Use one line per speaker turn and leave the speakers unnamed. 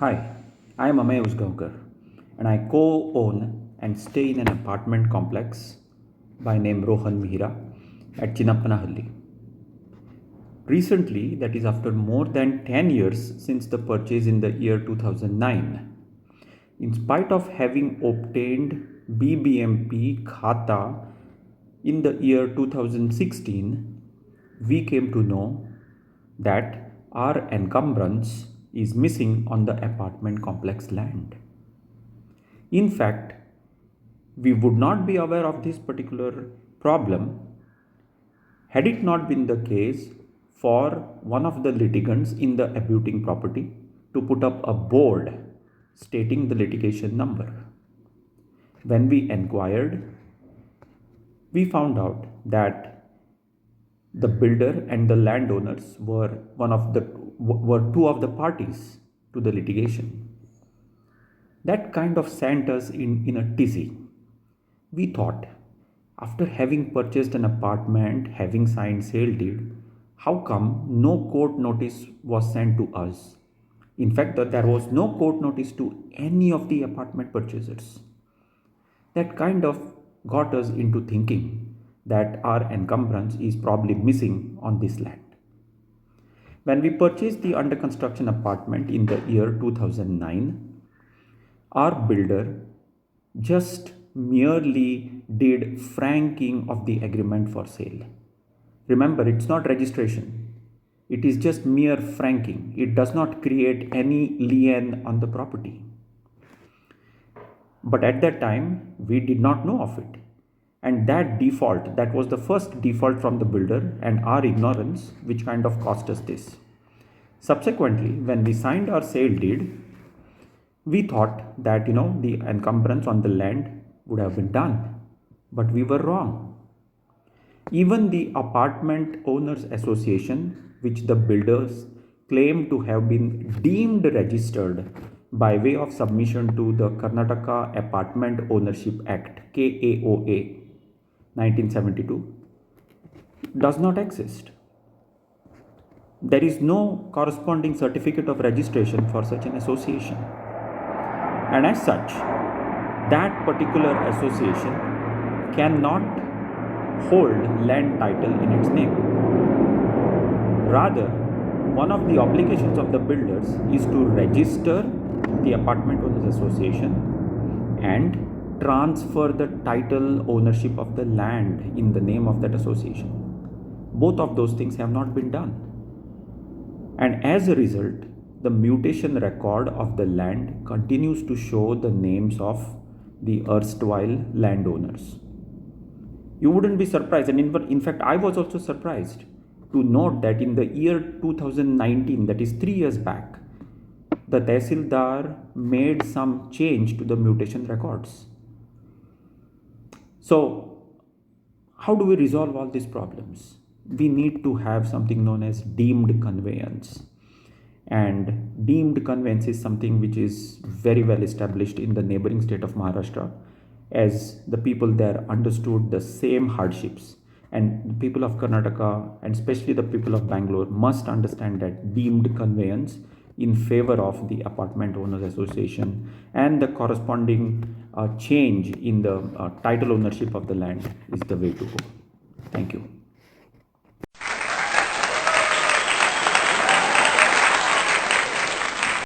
Hi, I am Ameya Usgaonkar and I co-own and stay in an apartment complex by name Rohan Mihira at Chinnapanahalli. Recently, that is after more than 10 years since the purchase in the year 2009, in spite of having obtained BBMP Khata in the year 2016, we came to know that our encumbrance is missing on the apartment complex land. In fact, we would not be aware of this particular problem had it not been the case for one of the litigants in the abutting property to put up a board stating the litigation number. When we inquired, we found out that the builder and the landowners were two of the parties to the litigation. That kind of sent us in a tizzy. We thought, after having purchased an apartment, having signed sale deed, how come no court notice was sent to us? In fact, there was no court notice to any of the apartment purchasers. That kind of got us into thinking that our encumbrance is probably missing on this land. When we purchased the under construction apartment in the year 2009, our builder just merely did franking of the agreement for sale. Remember, it's not registration. It is just mere franking. It does not create any lien on the property. But at that time, we did not know of it. And that was the first default from the builder and our ignorance, which kind of cost us this. Subsequently, when we signed our sale deed, we thought that, the encumbrance on the land would have been done. But we were wrong. Even the Apartment Owners Association, which the builders claim to have been deemed registered by way of submission to the Karnataka Apartment Ownership Act KAOA 1972, does not exist. There is no corresponding certificate of registration for such an association. And as such, that particular association cannot hold land title in its name. Rather, one of the obligations of the builders is to register the Apartment Owners Association and transfer the title ownership of the land in the name of that association. Both of those things have not been done. And as a result, the mutation record of the land continues to show the names of the erstwhile landowners. You wouldn't be surprised, and in fact, I was also surprised to note that in the year 2019, that is 3 years back, the Tehsildar made some change to the mutation records. So, how do we resolve all these problems? We need to have something known as deemed conveyance. And deemed conveyance is something which is very well established in the neighboring state of Maharashtra, as the people there understood the same hardships. And the people of Karnataka, and especially the people of Bangalore, must understand that deemed conveyance in favor of the Apartment Owners Association and the corresponding change in the title ownership of the land is the way to go. Thank you.